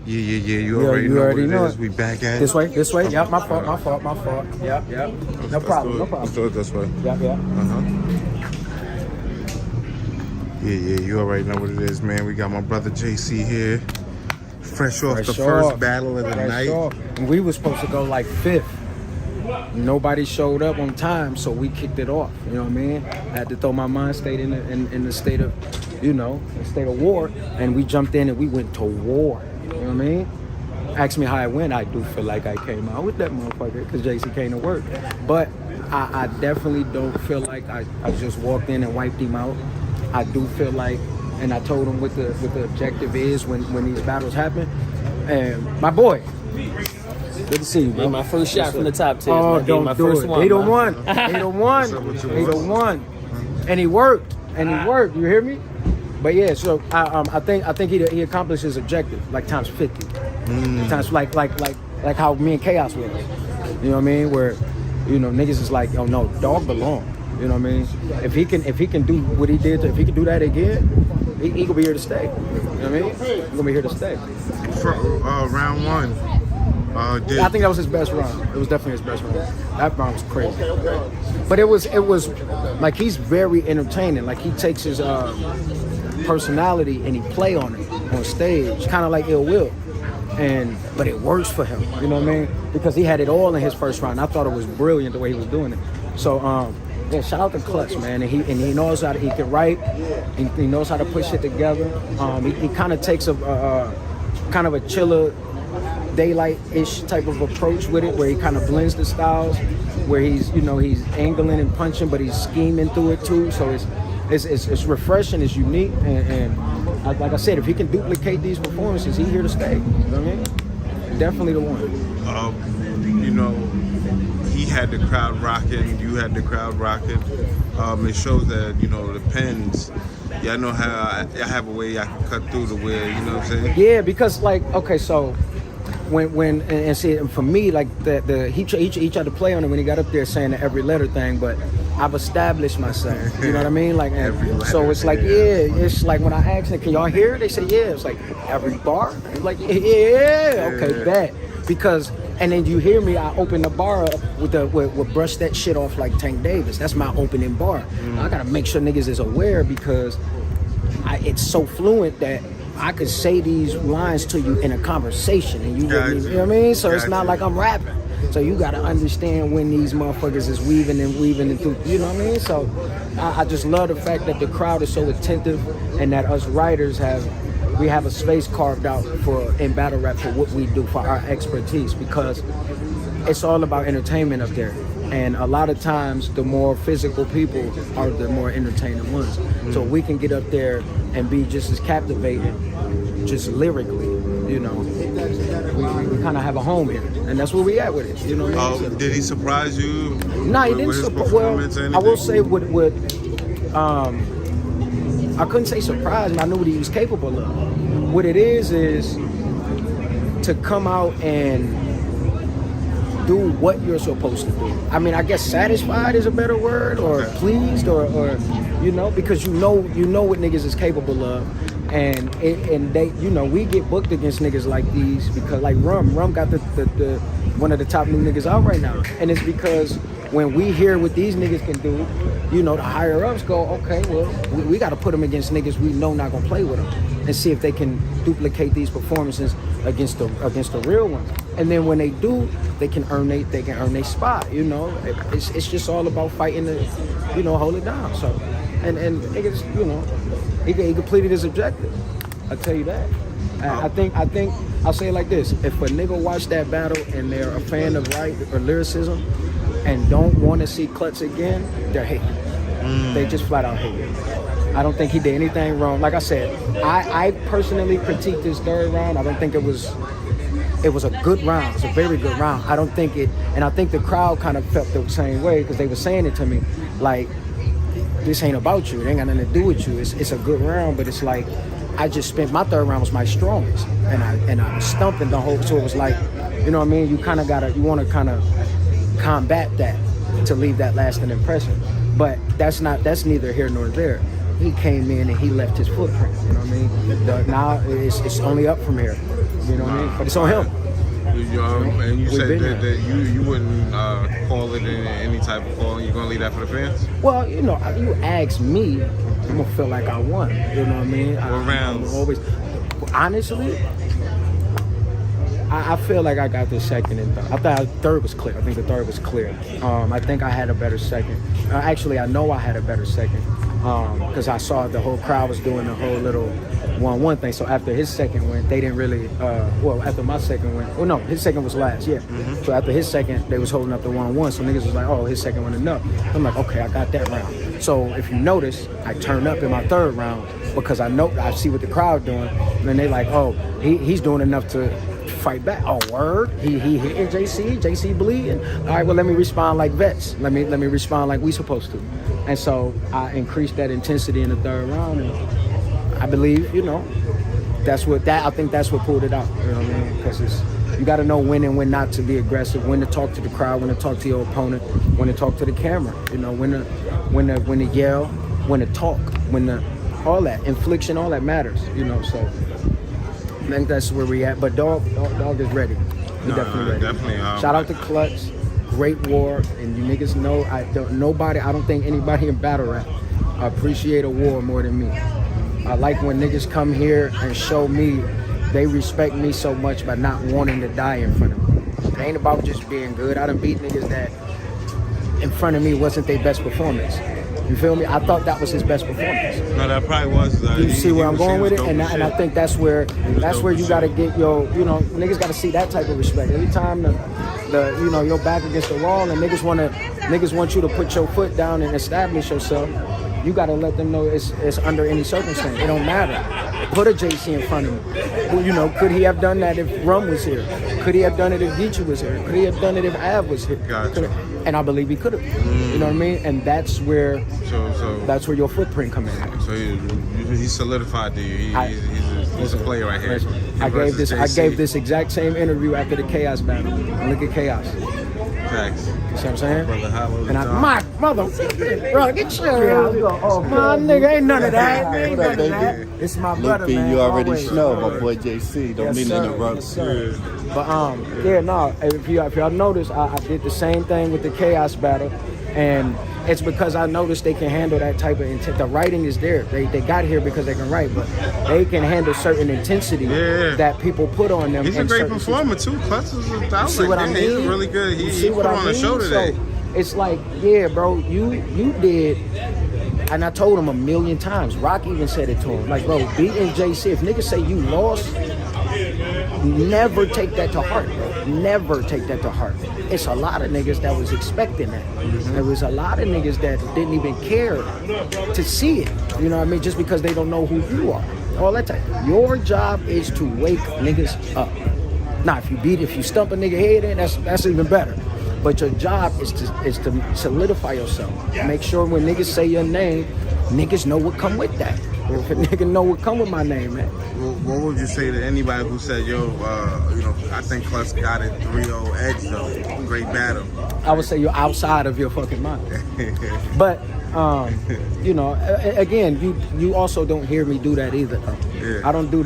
Yeah. You already know what it is. We back at This way. Yep, my fault. Yep. No problem. Let's do it this way. Yep. Yeah, you already know what it is, man. We got my brother JC here. Fresh off the first battle of the night. And we were supposed to go like 5th. Nobody showed up on time, so we kicked it off. You know what I mean? I had to throw my mind state in the state of, the state of war, and we jumped in and we went to war. You know what I mean? Ask me how I went. I do feel like I came out with that motherfucker because JC came to work. But I definitely don't feel like I just walked in and wiped him out. I do feel like, and I told him what the objective is when these battles happen. And my boy, good to see you, bro. My first shot from the top 10. Oh, don't do it. 801. 801. And he worked. You hear me? But yeah, so I think he accomplished his objective like times 50. Times like how me and Chaos was. You know what I mean? Where, niggas is like, oh no, dog belong. You know what I mean? If he can do what he did, if he can do that again, he could be here to stay. You know what I mean? He's gonna be here to stay. For round 1. I think that was his best round. It was definitely his best round. That round was crazy. But it was like he's very entertaining. Like he takes his personality and he play on it on stage, kind of like Ill Will. But it works for him. You know what I mean? Because he had it all in his first round. I thought it was brilliant the way he was doing it. So yeah, shout out to Klutz, man. And he knows how he can write. He knows how to put shit together. He kind of takes a kind of a chiller, daylight-ish type of approach with it, where he kind of blends the styles, where he's angling and punching, but he's scheming through it too. So it's refreshing, it's unique, and like I said, if he can duplicate these performances, he's here to stay. You know what I mean? Definitely the one. He had the crowd rocking, you had the crowd rocking. It shows that, the pens, y'all know how I have a way I can cut through the way, you know what I'm saying? Yeah, because so when see, for me, like he tried to play on it when he got up there saying the every letter thing, but I've established myself. You know what I mean? Like, so it's like, it's like when I asked them, can y'all hear it? They say, yeah. It's like every bar. Like, okay, bet. Because, and then you hear me, I open the bar up with brush that shit off like Tank Davis. That's my opening bar. I gotta make sure niggas is aware, because it's so fluent that I could say these lines to you in a conversation, and you know what I mean? So it's not like I'm rapping. So you gotta understand when these motherfuckers is weaving and through, you know what I mean? So I just love the fact that the crowd is so attentive, and that us writers we have a space carved out in battle rap for what we do, for our expertise, because it's all about entertainment up there. And a lot of times, the more physical people are the more entertaining ones. So we can get up there and be just as captivating, just lyrically, we kind of have a home here. And that's where we at with it, you know what I mean? Did he surprise you? No, he didn't surprise. Well, I will say I couldn't say surprised, I knew what he was capable of. What it is to come out and do what you're supposed to do. I mean, I guess satisfied is a better word, or pleased, or because you know what niggas is capable of, and they, we get booked against niggas like these because, like Rum got the one of the top new niggas out right now, and it's because when we hear what these niggas can do, the higher ups go, okay, well, we got to put them against niggas we know not gonna play with them, and see if they can duplicate these performances against the real ones. And then when they do, they can earn their spot. It's just all about fighting to, hold it down. So, and niggas, he completed his objective. I'll tell you that. I think I'll say it like this: if a nigga watch that battle and they're a fan of right or lyricism and don't want to see Klutz again, they're hating. They just flat out hate it. I don't think he did anything wrong. Like I said, I personally critiqued his third round. I don't think it was a good round. It's a very good round. I don't think and I think the crowd kind of felt the same way, because they were saying it to me, like, this ain't about you. It ain't got nothing to do with you. It's a good round, but it's like, I just spent, my third round was my strongest, and I was stumping the whole, so it was like, you know what I mean? You want to kind of combat that to leave that lasting impression. But that's neither here nor there. He came in and he left his footprint, you know what I mean? Now it's only up from here. You know what I mean? But it's on him. And you We've said been that you wouldn't call it in any type of call. You're gonna leave that for the fans? Well, you know, you ask me, I'm gonna feel like I won. You know what I mean? What rounds? Always, honestly, I feel like I got the second and third. I thought third was clear. I think the third was clear. I think I had a better second. Actually, I know I had a better second because I saw the whole crowd was doing the whole little 1-1 thing. So after his second win, they didn't really. After my second win, well, no, his second was last. Yeah. Mm-hmm. So after his second, they was holding up the 1-1. So niggas was like, oh, his second one enough. I'm like, okay, I got that round. So if you notice, I turn up in my third round because I see what the crowd doing, and then they like, oh, he's doing enough to fight back. Oh, word. He hitting JC bleeding. All right, well, let me respond like vets. Let me respond like we supposed to. And so I increased that intensity in the third round, and I believe, you know, I think that's what pulled it out. You know what I mean? Because you got to know when and when not to be aggressive, when to talk to the crowd, when to talk to your opponent, when to talk to the camera. You know, when to yell, when to talk, all that infliction, all that matters. You know, so I think that's where we at. But dog is ready. He's definitely ready. Definitely. Shout out to Klutz. Great war, and you niggas know I don't think anybody in battle rap appreciate a war more than me. I like when niggas come here and show me they respect me so much by not wanting to die in front of me. It ain't about just being good. I done beat niggas that in front of me wasn't their best performance. You feel me? I thought that was his best performance. No, that probably was. You see where I'm going with it? And I think that's where you got to get niggas got to see that type of respect. Every time your back against the wall and niggas want you to put your foot down and establish yourself, you got to let them know it's under any circumstance. It don't matter. Put a JC in front of me. Well, you know, could he have done that if Rum was here? Could he have done it if Geechee was here? Could he have done it if Av was here? Gotcha. And I believe he could have. You know what I mean? And that's where your footprint come in. So he solidified to you. He's a player right here. I gave this exact same interview after the Chaos battle. And look at Chaos. Facts. You see what I'm saying? Brother, my mother, bro, get your my nigga, ain't none of that. Ain't none of that. It's my brother, man. You already always. know my boy JC. Don't mean to interrupt. Yes, but if y'all notice, I did the same thing with the Chaos battle, and it's because I noticed they can handle that type of intent. The writing is there. They got here because they can write, but they can handle certain intensity that people put on them. He's a great performer too. Klutz is he's really good. He put on a show today. So it's like, yeah, bro, you did. And I told him a million times. Rock even said it to him. Like, bro, beating JC, if niggas say you lost, never take that to heart, bro. Never take that to heart. It's a lot of niggas that was expecting that. Mm-hmm. There was a lot of niggas that didn't even care to see it. You know what I mean? Just because they don't know who you are. All that time. Your job is to wake niggas up. Now, if you stump a nigga head in, that's even better. But your job is to solidify yourself. Make sure when niggas say your name, niggas know what come with that. If a nigga know what come with my name, man. What would you say to anybody who said, I think Klutz got it 3-0 edge though. Great battle. I would say you're outside of your fucking mind. But, again, you also don't hear me do that either. Yeah. I don't do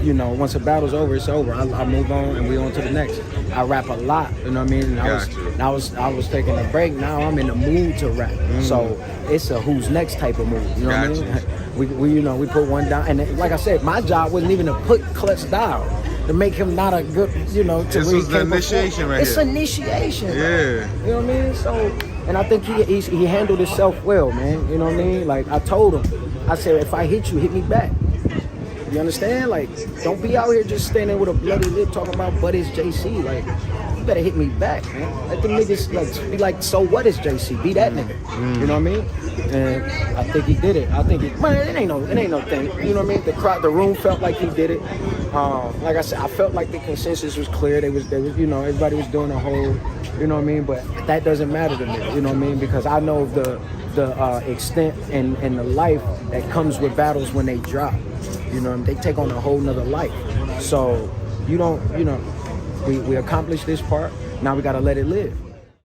once a battle's over, it's over. I move on and we on to the next. I rap a lot, you know what I mean? And I was taking a break. Now I'm in the mood to rap. So it's a who's next type of move. You know what I mean? We put one down, and like I said, my job wasn't even to put Klutz down, to make him not a good, This was the initiation right here. It's initiation. Yeah. Right? You know what I mean? So, and I think he handled himself well, man. You know what I mean? Like I told him, I said, if I hit you, hit me back. You understand? Like, don't be out here just standing with a bloody lip talking about but it's JC. Like, you better hit me back, man. Let the niggas be like, so what is JC? Be that nigga. You know what I mean? And I think he did it. It ain't no thing. You know what I mean? The room felt like he did it. Like I said, I felt like the consensus was clear. They was everybody was doing a whole, you know what I mean? But that doesn't matter to me. You know what I mean? Because I know the extent and the life that comes with battles when they drop. You know, they take on a whole nother life. So we accomplished this part. Now we gotta let it live.